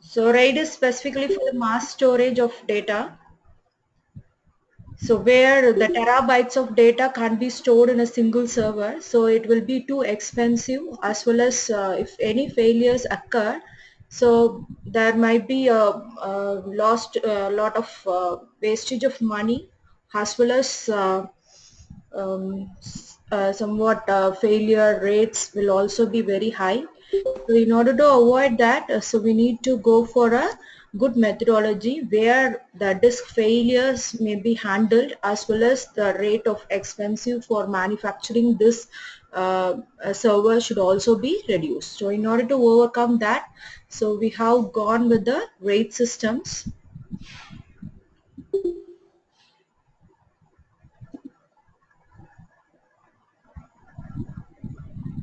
So RAID is specifically for the mass storage of data. So where the terabytes of data can't be stored in a single server, so it will be too expensive, as well as if any failures occur, so there might be a lost lot of wastage of money, as well as somewhat failure rates will also be very high. So in order to avoid that, so we need to go for a good methodology where the disk failures may be handled, as well as the rate of expensive for manufacturing this server should also be reduced. So in order to overcome that, so we have gone with the RAID systems.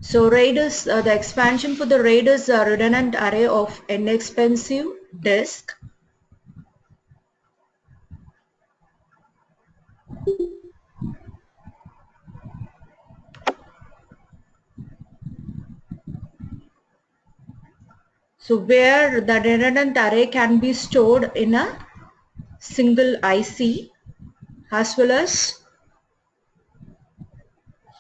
So RAID is the expansion for the RAID is a redundant array of inexpensive disk. So where the redundant array can be stored in a single IC, as well as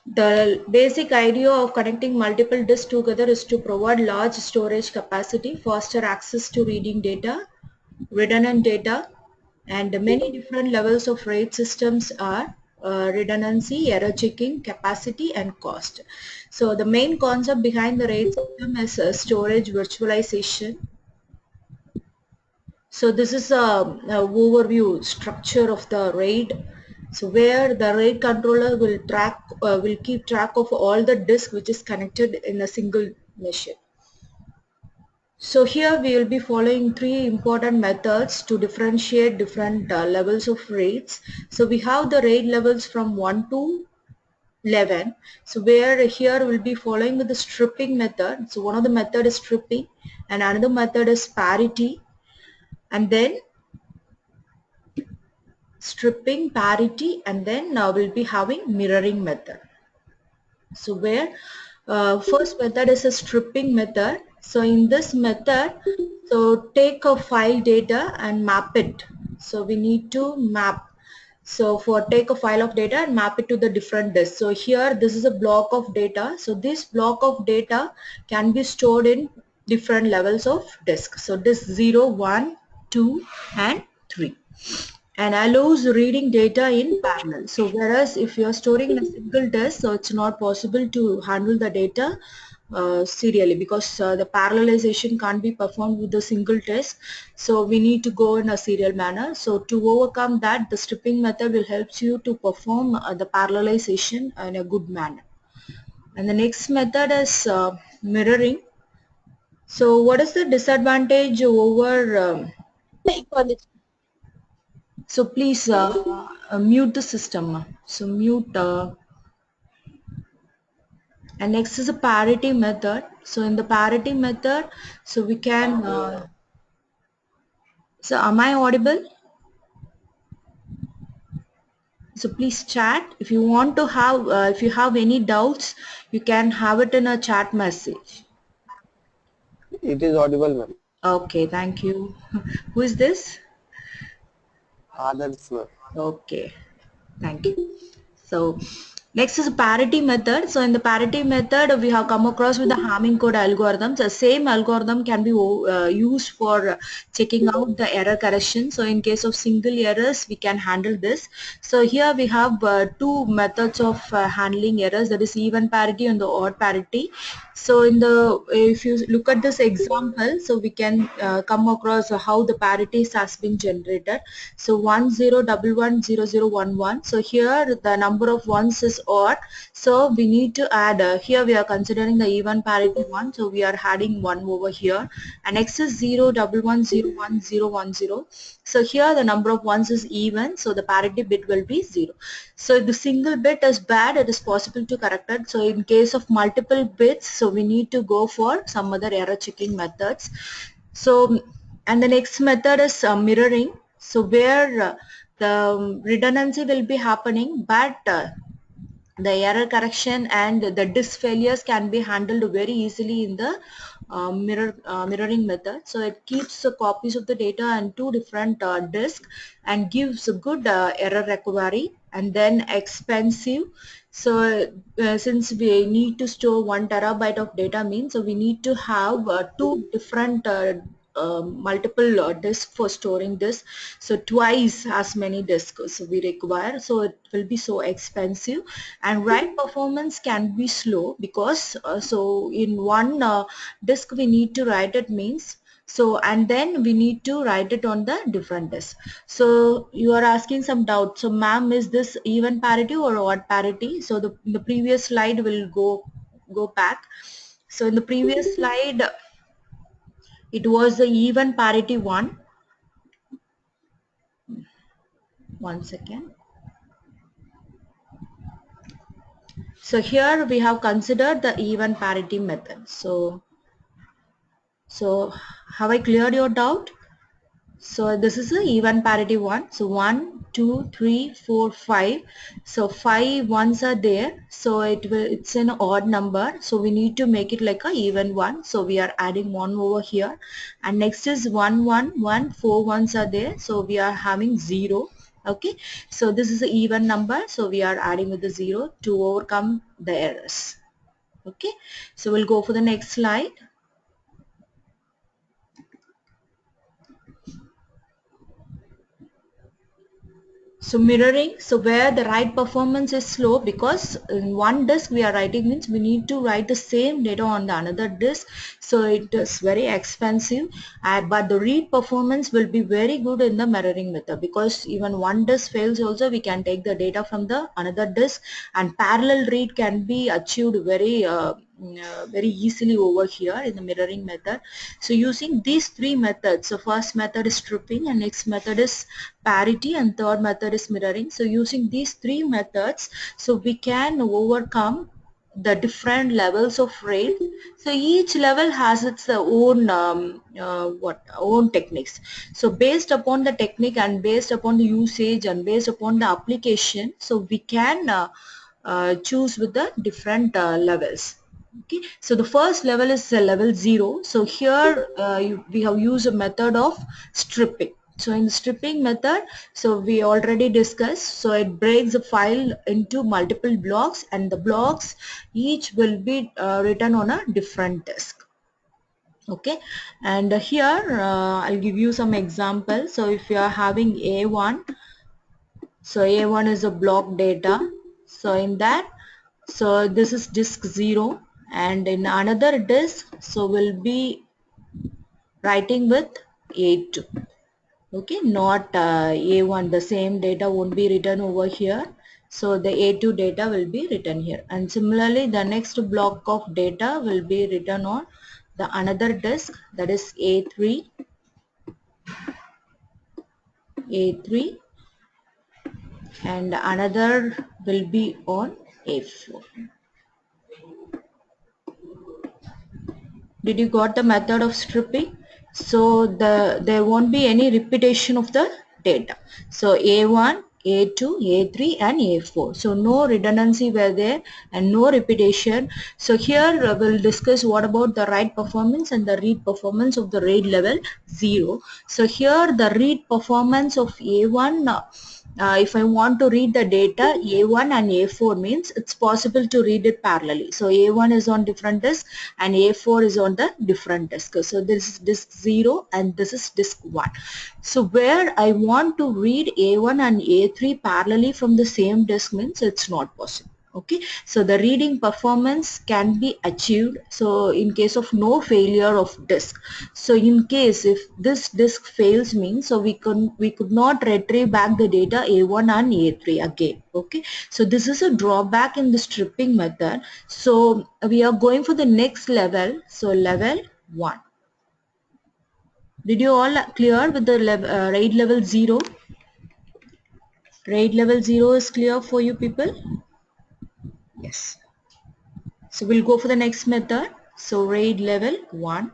the basic idea of connecting multiple disks together is to provide large storage capacity, faster access to reading data, redundant data, and many different levels of RAID systems are redundancy, error checking, capacity, and cost. So the main concept behind the RAID system is storage virtualization. So this is a overview structure of the RAID. So where the RAID controller will keep track of all the disk which is connected in a single machine. So here we will be following three important methods to differentiate different levels of RAIDs. So we have the RAID levels from 1 to 11. So where here we'll be following with the stripping method. So one of the method is stripping and another method is parity, and then stripping, parity, and then we'll be having mirroring method. So where first method is a stripping method. So in this method, so take a file data and map it. So we need to map. So for take a file of data and map it to the different disks. So here this is a block of data. So this block of data can be stored in different levels of disk. So disk 0, 1, 2, and 3, and allows reading data in parallel. So whereas if you are storing in a single disk, so it's not possible to handle the data serially, because the parallelization can't be performed with a single disk. So we need to go in a serial manner. So to overcome that, the stripping method will help you to perform the parallelization in a good manner. And the next method is mirroring. So what is the disadvantage over so please mute the system. So mute. And next is a parity method. So in the parity method, so we can. So am I audible? So please chat. If you want to have, if you have any doubts, you can have it in a chat message. It is audible, ma'am. Okay, thank you. Who is this? Others, ma'am. Okay, thank you. So next is parity method. So in the parity method, we have come across with the Hamming code algorithm. The same algorithm can be used for checking out the error correction. So in case of single errors, we can handle this. So here we have two methods of handling errors, that is even parity and the odd parity. So in the if you look at this example, so we can come across how the parities has been generated. So 10110011. So here the number of ones is odd. So we need to add here we are considering the even parity one. So we are adding one over here. And next is 011011010. So here the number of ones is even. So the parity bit will be 0. So if the single bit is bad, it is possible to correct it. So in case of multiple bits, so we need to go for some other error checking methods. So and the next method is mirroring. So where the redundancy will be happening, but the error correction and the disk failures can be handled very easily in the mirroring method. So it keeps the copies of the data on two different disks and gives a good error recovery, and then expensive. So since we need to store 1 terabyte of data means, so we need to have two different multiple disk for storing this, so twice as many disks we require, so it will be so expensive. And write performance can be slow because so in one disk we need to write it means, so and then we need to write it on the different disk. So you are asking some doubt, so ma'am, is this even parity or odd parity? So the previous slide will go back. So in the previous slide it was the even parity one. One second. So here we have considered the even parity method. So have I cleared your doubt? So this is the even parity one. So 1, 2, 3, 4, 5. So 5 ones are there. So it's an odd number. So we need to make it like a even one. So we are adding one over here. And next is 1, 1, 1. 4 ones are there. So we are having 0. Okay. So this is an even number. So we are adding with the 0 to overcome the errors. Okay. So we'll go for the next slide. So mirroring, so where the write performance is slow because in one disk we are writing means we need to write the same data on the another disk, so it is very expensive. But the read performance will be very good in the mirroring method because even one disk fails also we can take the data from the another disk, and parallel read can be achieved very easily over here in the mirroring method. So using these three methods, so first method is stripping, and next method is parity, and third method is mirroring. So using these three methods, so we can overcome the different levels of rate. So each level has its own own techniques. So based upon the technique and based upon the usage and based upon the application, so we can choose with the different levels. Okay, so the first level is level 0. So here we have used a method of stripping. So in the stripping method, so we already discussed, so it breaks the file into multiple blocks, and the blocks each will be written on a different disk. Okay, and here I'll give you some examples. So if you are having A1, so A1 is a block data. So in that, so this is disk 0, and in another disk, so we'll be writing with A2. Okay, not A1, the same data won't be written over here. So the A2 data will be written here, and similarly the next block of data will be written on the another disk, that is A3, A3, and another will be on A4. Did you got the method of stripping? So there won't be any repetition of the data. So A1, A2, A3 and A4, so no redundancy were there and no repetition. So here we'll discuss what about the write performance and the read performance of the RAID level 0. So here the read performance of A1, if I want to read the data A1 and A4 means it's possible to read it parallelly. So A1 is on different disk and A4 is on the different disk. So this is disk 0 and this is disk 1. So where I want to read A1 and A3 parallelly from the same disk means it's not possible. Okay, so the reading performance can be achieved, so in case of no failure of disk. So in case if this disk fails means, so we could not retrieve back the data A1 and A3 again. Okay, so this is a drawback in the stripping method. So we are going for the next level, so level 1. Did you all clear with the RAID level 0? RAID level 0 is clear for you people? Yes. So we'll go for the next method. So RAID level 1.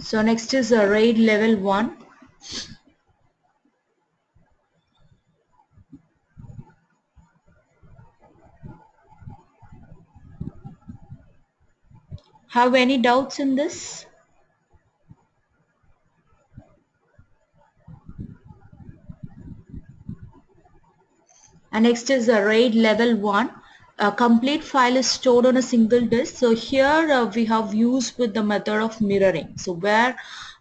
So next is RAID level 1. Have any doubts in this? And next is RAID level 1. A complete file is stored on a single disk. So here we have used with the method of mirroring. So where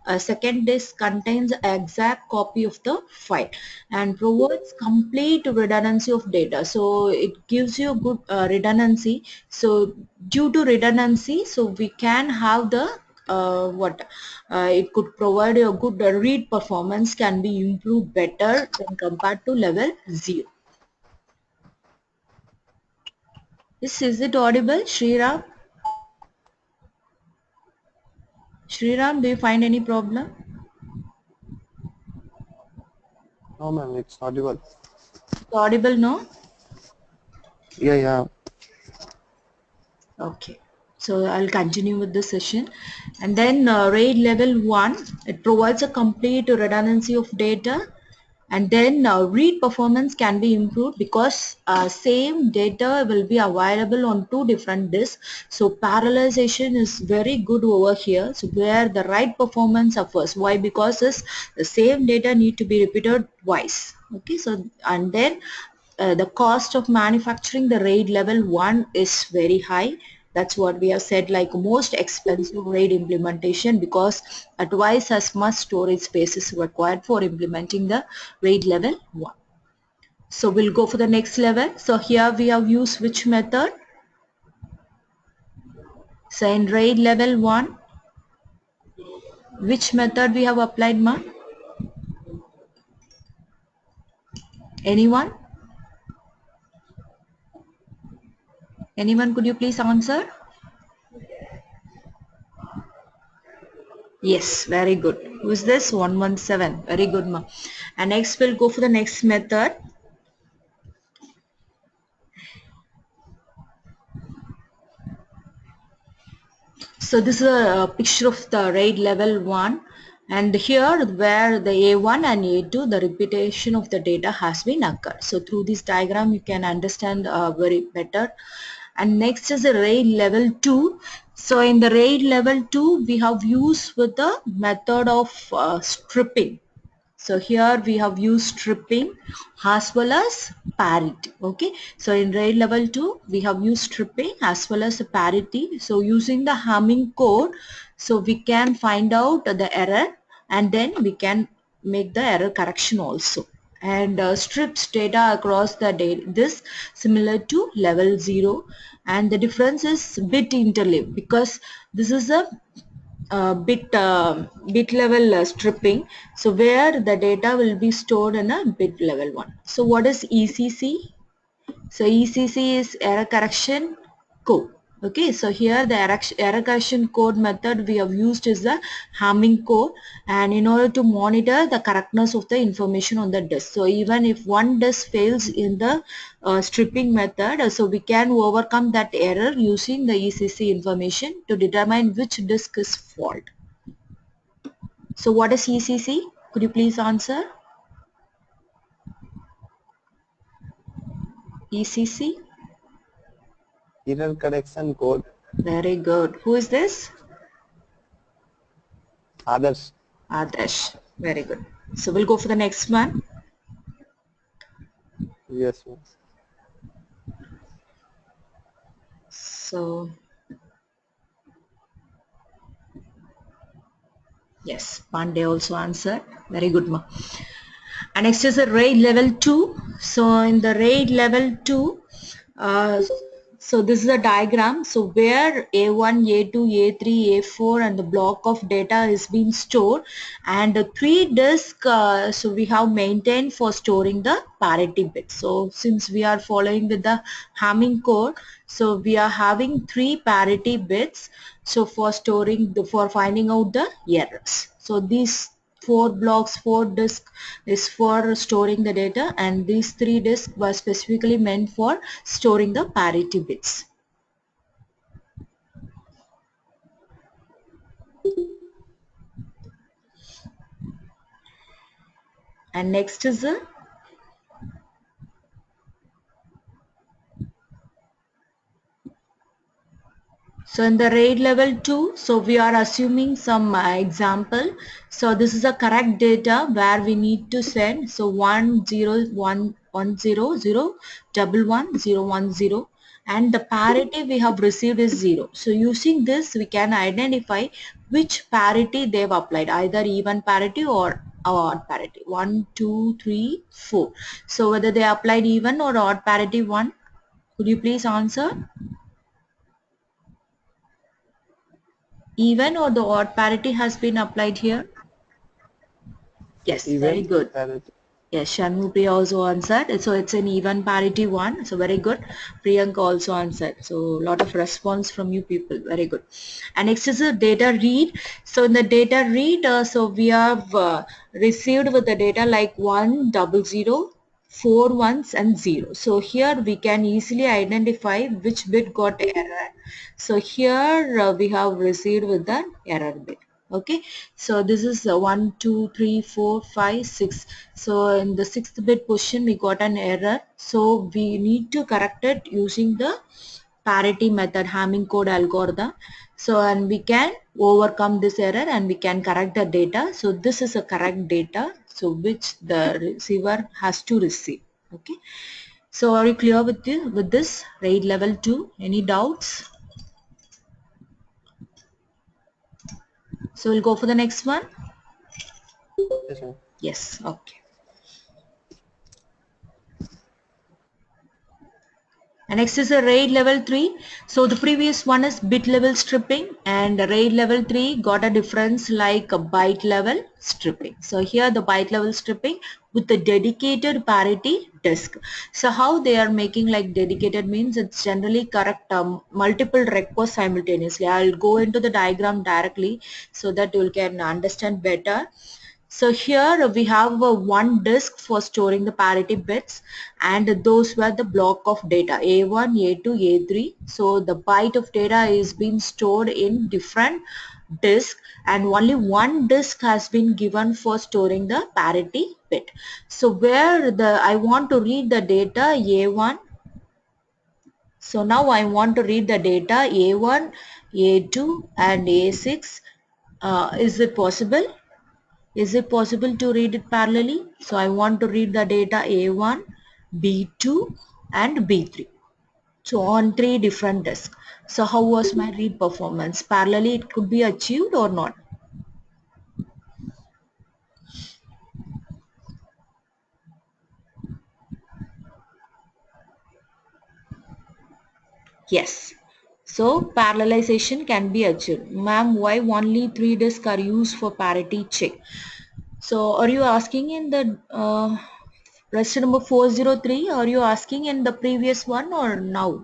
a second disk contains an exact copy of the file and provides complete redundancy of data. So it gives you good redundancy. So due to redundancy, so we can have the it could provide a good read performance can be improved better when compared to level 0. Is it audible, Shriram? Shriram, do you find any problem? No, ma'am, it's audible. It's audible, no? Yeah, yeah. Okay. So I'll continue with the session. And then RAID level 1, it provides a complete redundancy of data. And then read performance can be improved because same data will be available on two different disks. So parallelization is very good over here. So where the write performance suffers. Why? Because the same data need to be repeated twice. Okay. So and then the cost of manufacturing the RAID level 1 is very high. That's what we have said, like most expensive RAID implementation, because twice as much storage space is required for implementing the RAID level 1. So we'll go for the next level. So here we have used which method? So in RAID level 1, which method we have applied, ma? Anyone? Anyone, could you please answer? Yes, very good. Who is this? 117. Very good, ma. And next we'll go for the next method. So this is a picture of the RAID level 1, and here where the A1 and A2 the repetition of the data has been occurred. So through this diagram you can understand very better. And next is the RAID level 2. So in the RAID level 2 we have used with the method of stripping. So here we have used stripping as well as parity. Okay. So in RAID level 2 we have used stripping as well as parity. So using the Hamming code, so we can find out the error and then we can make the error correction also. And strips data across the this similar to level 0, and the difference is bit interleave because this is a bit level stripping, so where the data will be stored in a bit level 1. So what is ECC? So ECC is error correction code. Okay, so here the error correction code method we have used is the Hamming code, and in order to monitor the correctness of the information on the disk. So even if one disk fails in the stripping method, so we can overcome that error using the ECC information to determine which disk is fault. So what is ECC? Could you please answer? ECC? Error correction code. Very good. Who is this? Others. Adesh. Very good. So we'll go for the next one. Yes, ma'am. So yes, Pandey also answered. Very good, ma. And next is the RAID level 2. So in the RAID level 2, uh, so this is a diagram. So where A1, A2, A3, A4 and the block of data is being stored, and the 3 disk so we have maintained for storing the parity bit. So since we are following with the Hamming code, so we are having 3 parity bits, so for storing for finding out the errors. So these 4 blocks, 4 disk is for storing the data, and these 3 disks were specifically meant for storing the parity bits. And next is the so in the RAID level 2, so we are assuming some example. So this is a correct data where we need to send. So 10110011010 and the parity we have received is 0. So using this we can identify which parity they've applied, either even parity or odd parity. 1, 2, 3, 4. So whether they applied even or odd parity 1, could you please answer? Even or the odd parity has been applied here? Yes, very Even good. parity. Yes, Shanmupriya also answered. So it's an even parity one. So very good. Priyanka also answered. So a lot of response from you people. Very good. And next is the data read. So in the data read, so we have received with the data like 100, 4 ones and 0. So here we can easily identify which bit got error. So here we have received with the error bit. Okay, so this is 1 2 3 4 5 6. So in the sixth bit position we got an error, so we need to correct it using the parity method, Hamming code algorithm. So and we can overcome this error and we can correct the data. So this is a correct data, so which the receiver has to receive. Okay, so are you clear with this RAID level 2? Any doubts? So we'll go for the next one. Yes, ma'am. Yes, okay. And next is a RAID level 3. So the previous one is bit level stripping, and RAID level 3 got a difference like a byte level stripping. So here the byte level stripping with the dedicated parity disk. So how they are making like dedicated means it's generally correct multiple requests simultaneously. I'll go into the diagram directly so that you can understand better. So here we have one disk for storing the parity bits, and those were the block of data A1, A2, A3. So the byte of data is being stored in different disk, and only one disk has been given for storing the parity bit. So where I want to read the data A1. So now I want to read the data A1, A2 and A6. Is it possible? Is it possible to read it parallelly? So I want to read the data A1, B2 and B3. So on three different disks. So how was my read performance? Parallelly it could be achieved or not? Yes. So parallelization can be achieved. Ma'am, why only three disks are used for parity check? So are you asking in the question number 403? Are you asking in the previous one or now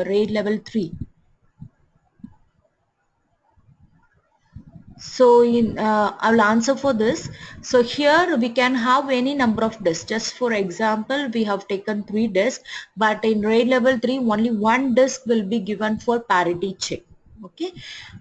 RAID level 3? So I will answer for this. So here we can have any number of disks. Just for example, we have taken 3 disks, but in RAID level 3 only one disk will be given for parity check. Okay,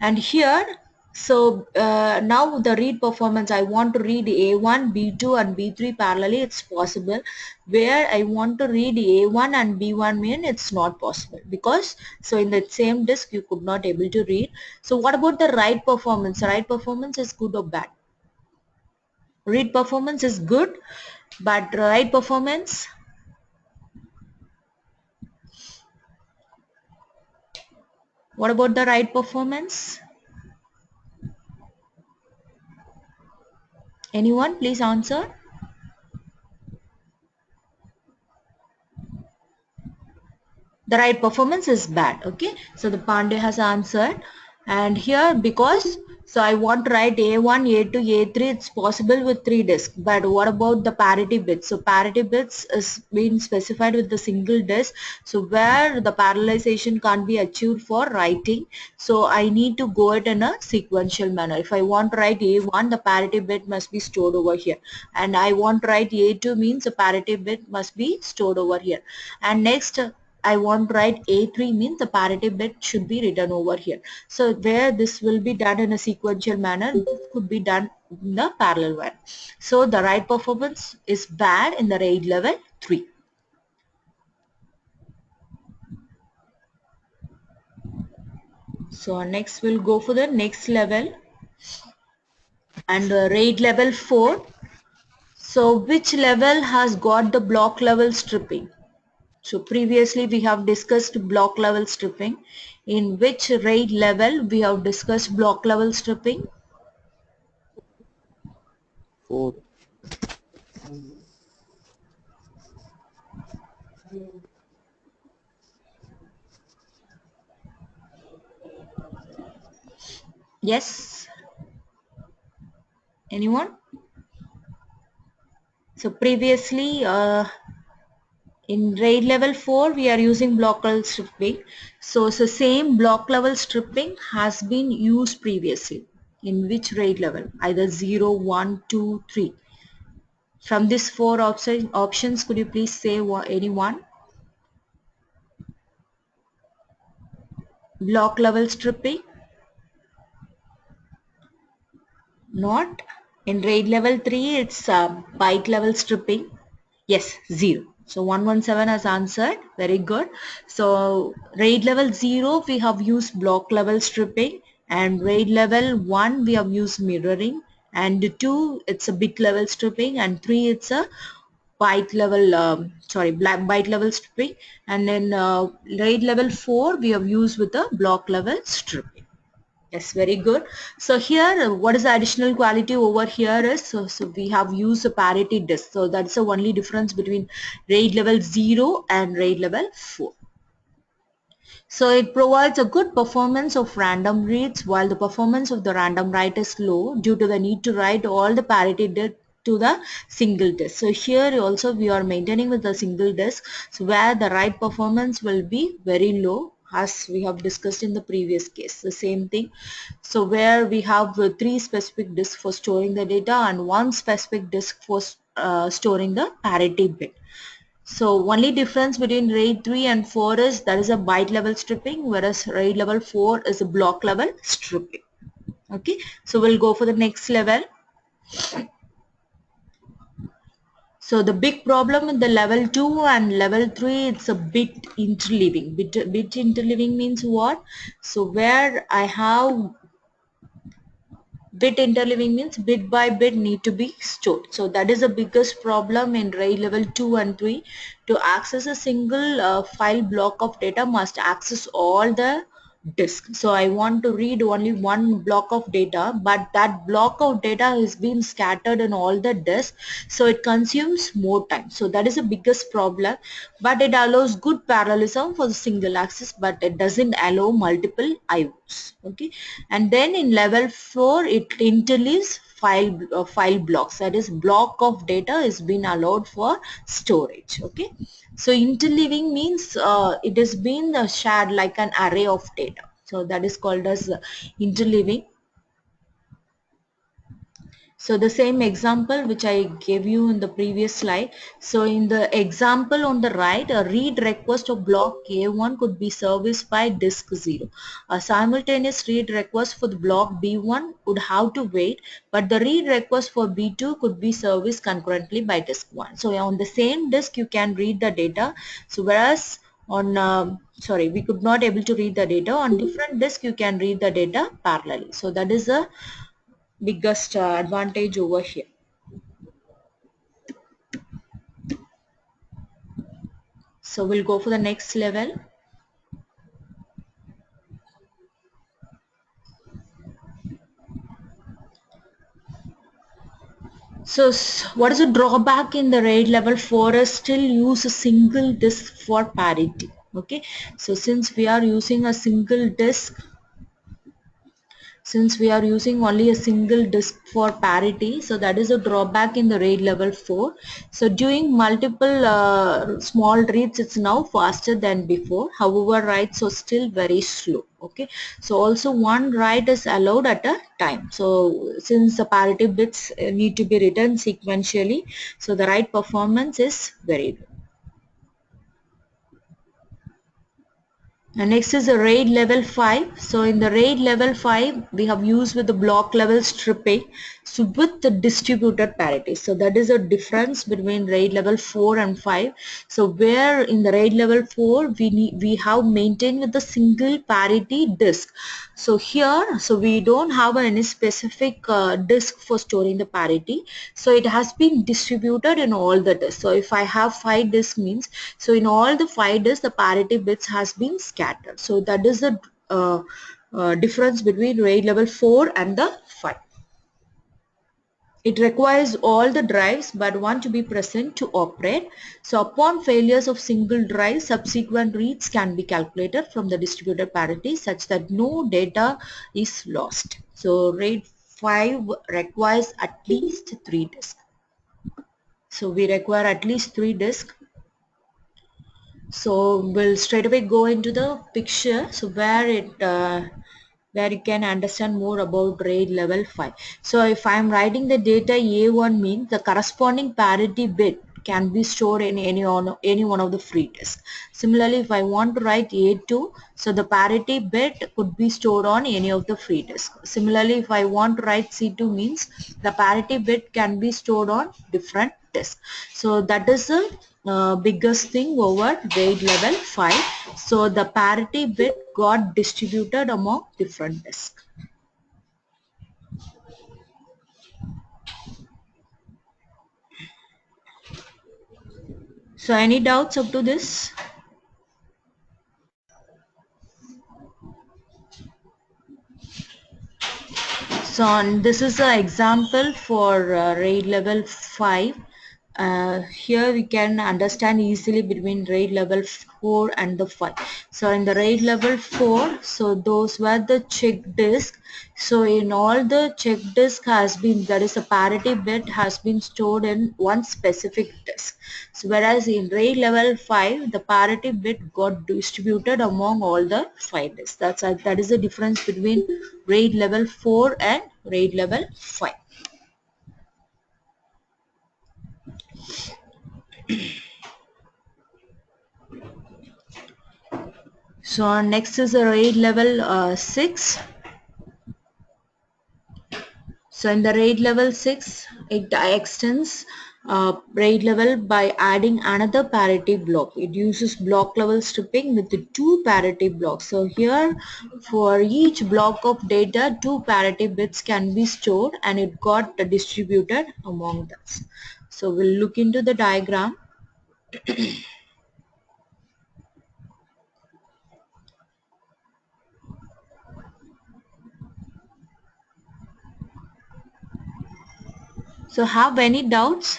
and here so now the read performance, I want to read A1, B2 and B3 parallelly, it's possible. Where I want to read A1 and B1 mean it's not possible, because so in the same disk you could not able to read. So what about the write performance? Write performance is good or bad? Read performance is good, but write performance, what about the write performance? Anyone please answer? The right performance is bad. Okay, so the Pandey has answered, and here because so I want to write A1, A2, A3, it's possible with 3 disks, but what about the parity bits? So parity bits is being specified with the single disk, so where the parallelization can't be achieved for writing, so I need to go it in a sequential manner. If I want to write A1, the parity bit must be stored over here, and I want to write A2 means the parity bit must be stored over here, and next I want to write A3 means the parity bit should be written over here. So where this will be done in a sequential manner, this could be done in the parallel one. So the write performance is bad in the RAID level 3. So next we'll go for the next level, and RAID level 4. So which level has got the block level stripping? So previously we have discussed block level stripping. In which RAID level we have discussed block level stripping? 4. Yes, anyone? So previously in RAID level 4 we are using block level stripping. So same block level stripping has been used previously. In which RAID level? Either 0, 1, 2, 3. From these four options, could you please say any one? Block level stripping? Not. In RAID level 3 it's byte level stripping. Yes, 0. So 117 has answered. Very good. So RAID level 0 we have used block level stripping, and RAID level 1 we have used mirroring, and 2 it's a bit level stripping, and 3 it's a byte level byte level stripping, and then RAID level 4 we have used with the block level stripping. Yes, very good. So here, what is the additional quality over here is, so we have used a parity disk. So that's the only difference between RAID level 0 and RAID level 4. So it provides a good performance of random reads, while the performance of the random write is low due to the need to write all the parity disk to the single disk. So here also we are maintaining with the single disk, so where the write performance will be very low, as we have discussed in the previous case. The same thing. So where we have 3 specific disks for storing the data and 1 specific disk for storing the parity bit. So only difference between RAID 3 and 4 is that is a byte level stripping, whereas RAID level 4 is a block level stripping. Okay, so we'll go for the next level. So the big problem with the level 2 and level 3, it's a bit interleaving. Bit interleaving means what? So where I have bit interleaving means bit by bit need to be stored. So that is the biggest problem in RAID level 2 and 3. To access a single file block of data must access all the disk. So I want to read only one block of data, but that block of data is being scattered in all the disks, so it consumes more time. So that is the biggest problem, but it allows good parallelism for the single access, but it doesn't allow multiple IOs. Okay, and then in level 4 it interleaves file blocks, that is block of data is being allowed for storage. Okay, so interleaving means it has been shared like an array of data, so that is called as interleaving. So the same example which I gave you in the previous slide. So in the example on the right, a read request of block A1 could be serviced by disk 0. A simultaneous read request for the block B1 would have to wait, but the read request for B2 could be serviced concurrently by disk 1. So on the same disk you can read the data. So whereas on we could not able to read the data on different disk, you can read the data parallelly. So that is a biggest advantage over here. So we'll go for the next level. So what is the drawback in the RAID level 4 is still use a single disk for parity. Okay, so since we are using a single disk, since we are using only a single disk for parity, so that is a drawback in the RAID level 4. So doing multiple small reads, it's now faster than before, however writes are still very slow. Okay, so also one write is allowed at a time. So since the parity bits need to be written sequentially, so the write performance is very good. And next is the RAID level 5. So in the RAID level 5, we have used with the block level stripping, so with the distributed parity. So that is a difference between RAID level 4 and 5. So where in the RAID level 4, we have maintained with the single parity disk. So here, so we don't have any specific disk for storing the parity. So it has been distributed in all the disks. So if I have 5 disks means, so in all the 5 disks, the parity bits has been scattered. So that is the difference between RAID level 4 and the 5. It requires all the drives but one to be present to operate. So upon failures of single drive, subsequent reads can be calculated from the distributed parity such that no data is lost. So RAID 5 requires at least 3 disks. So we require at least 3 disks. So we'll straight away go into the picture, so where you can understand more about RAID level 5. So if I am writing the data A1 means the corresponding parity bit can be stored in any one of the free disks. Similarly, if I want to write A2, so the parity bit could be stored on any of the free disks. Similarly, if I want to write C2 means the parity bit can be stored on different disks. So that is the biggest thing over RAID level 5. So the parity bit got distributed among different disks. So any doubts up to this? So this is an example for RAID level 5. Here we can understand easily between RAID level 4 and the 5. So in the RAID level 4, so those were the check disk. So in all the check disk has been, there is a parity bit has been stored in one specific disk. So whereas in RAID level 5, the parity bit got distributed among all the 5 disks. That is the difference between RAID level 4 and RAID level 5. So next is the RAID level 6. So in the RAID level 6, it extends RAID level by adding another parity block. It uses block level stripping with the 2 parity blocks. So here for each block of data, 2 parity bits can be stored and it got distributed among us. So we'll look into the diagram. So have any doubts?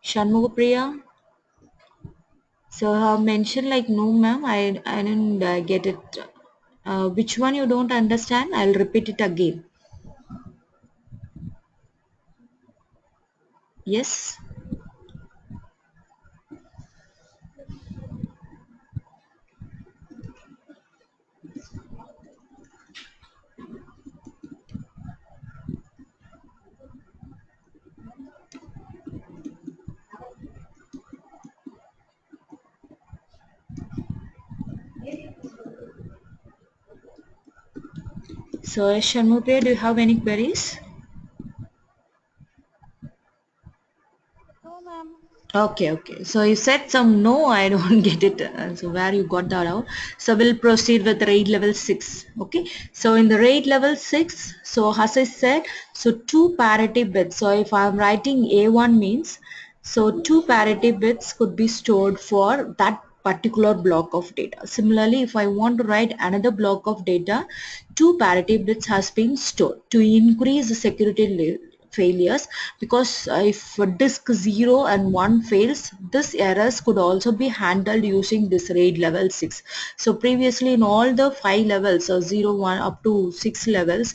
Shanmugapriya? So have mentioned like no ma'am, I didn't get it. Which one you don't understand? I'll repeat it again. Yes. So Shanmugapriya, do you have any queries? No, ma'am. Okay. So you said some no, I don't get it. So where you got that out? So we'll proceed with RAID level 6. Okay. So in the RAID level 6, so as I said, so 2 parity bits. So if I'm writing A1 means, so 2 parity bits could be stored for that particular block of data. Similarly, if I want to write another block of data, 2 parity bits has been stored to increase the security failures, because if disk 0 and 1 fails, this errors could also be handled using this RAID level 6. So previously in all the 5 levels, so 0, 1 up to 6 levels,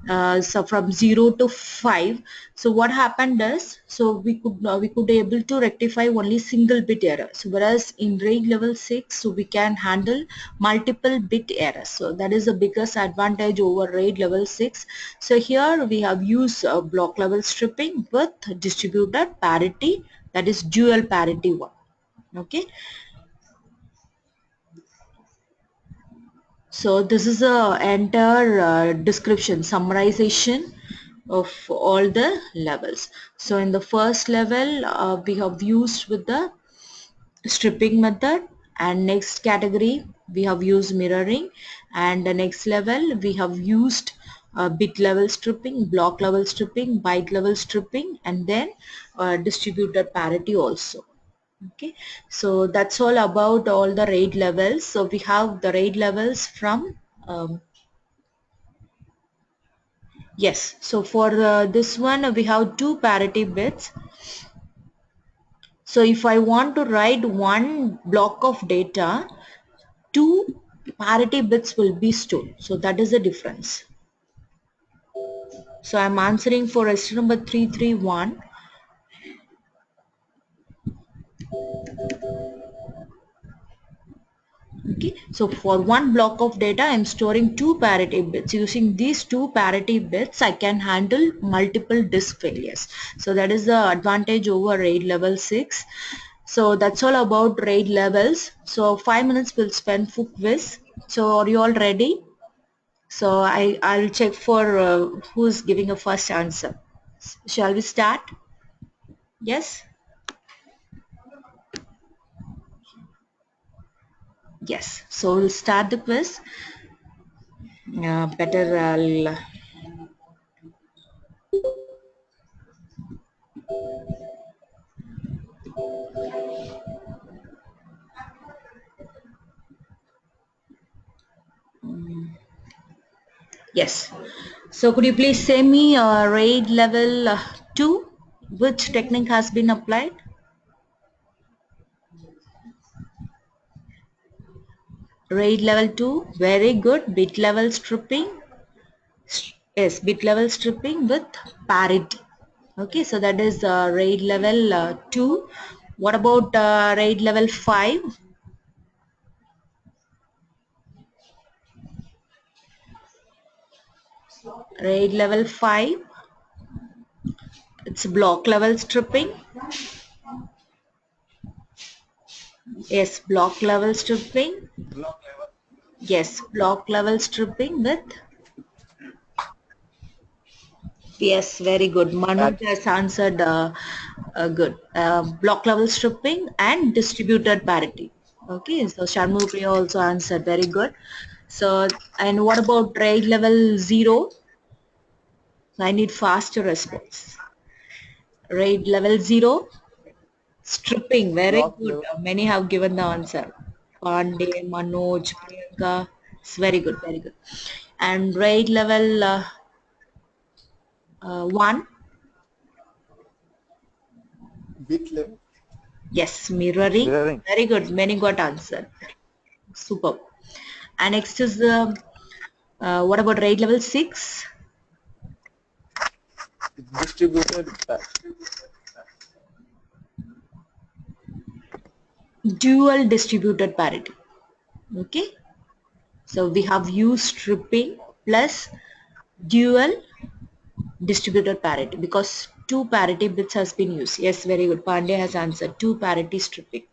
so from 0 to 5, so what happened is, so we could able to rectify only single bit error. So whereas in RAID level 6, so we can handle multiple bit errors. So that is the biggest advantage over RAID level 6. So here we have used block level stripping with distributed parity, that is dual parity one. Okay. So this is a entire description, summarization of all the levels. So in the first level, we have used with the stripping method, and next category we have used mirroring, and the next level we have used bit level stripping, block level stripping, byte level stripping, and then distributed parity also. Okay, so that's all about all the RAID levels. So we have the RAID levels from yes, so for this one we have two parity bits. So if I want to write one block of data, two parity bits will be stored. So that is the difference. So I'm answering for question number 331. Okay, so for one block of data I'm storing two parity bits. Using these two parity bits I can handle multiple disk failures. So that is the advantage over RAID level 6. So that's all about RAID levels. So 5 minutes we'll spend for quiz. So are you all ready? So I'll check for who's giving a first answer. Shall we start? Yes? Yes. So we'll start the quiz. Better I'll yes. So could you please say me RAID level 2? Which technique has been applied? RAID level 2. Very good. Bit level stripping. Yes, bit level stripping with parity. Okay, so that is RAID level 2. What about RAID level 5? RAID level 5. It's block level stripping. Yes, block level stripping. Block level. Yes, block level stripping with. Yes, very good. Manoj That has answered good. Block level stripping and distributed parity. Okay, so Sharmupriya also answered very good. So, and what about RAID level 0? I need faster response. RAID level 0, stripping. Very block good. level. Many have given the answer. Pandey, Manoj, Priyanka. It's very good, very good. And RAID level 1. Bit level. Yes, mirroring. Mirroring. Very good. Many got answered. Superb. And next is the what about RAID level 6? Distributed. Dual distributed parity. Okay. So we have used stripping plus dual distributed parity because two parity bits has been used. Yes, very good. Pandey has answered two parity stripping.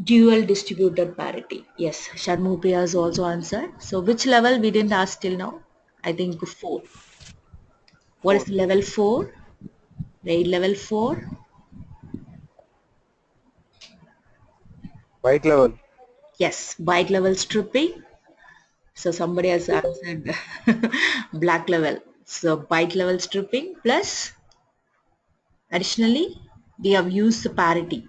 Dual distributed parity. Yes, Sharmupriya has also answered. So which level we didn't ask till now? I think 4. What is 4. level 4? RAID level 4. White level. Yes, byte level stripping. So somebody has answered black level. So byte level stripping plus additionally we have used the parity.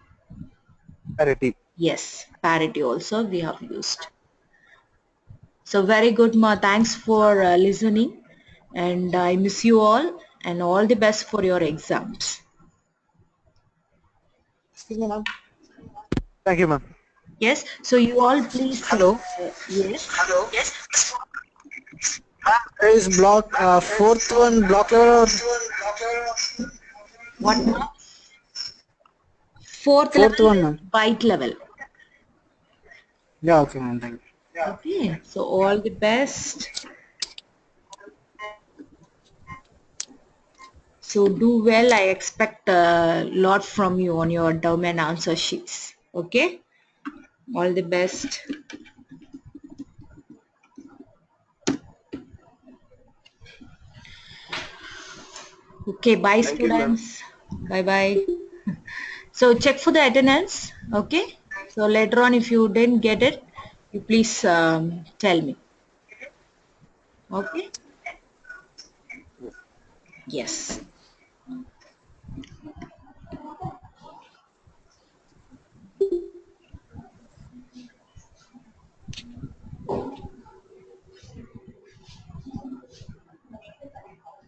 Parity. Yes, parity also we have used. So very good, Ma. Thanks for listening, and I miss you all, and all the best for your exams. Excuse me, ma'am. Thank you, ma'am. Yes. So you all please. Hello. Yes. Hello. There is block fourth one block level or What now? Fourth fourth level one, is ma'am. byte level. Yeah, okay, ma'am. Thank you. Okay. So all the best. So do well. I expect a lot from you on your term and answer sheets. Okay. All the best. Okay, bye Thank you, ma'am. students. Bye bye. So check for the attendance. Okay. So later on, if you didn't get it, you please tell me. Okay. Yes.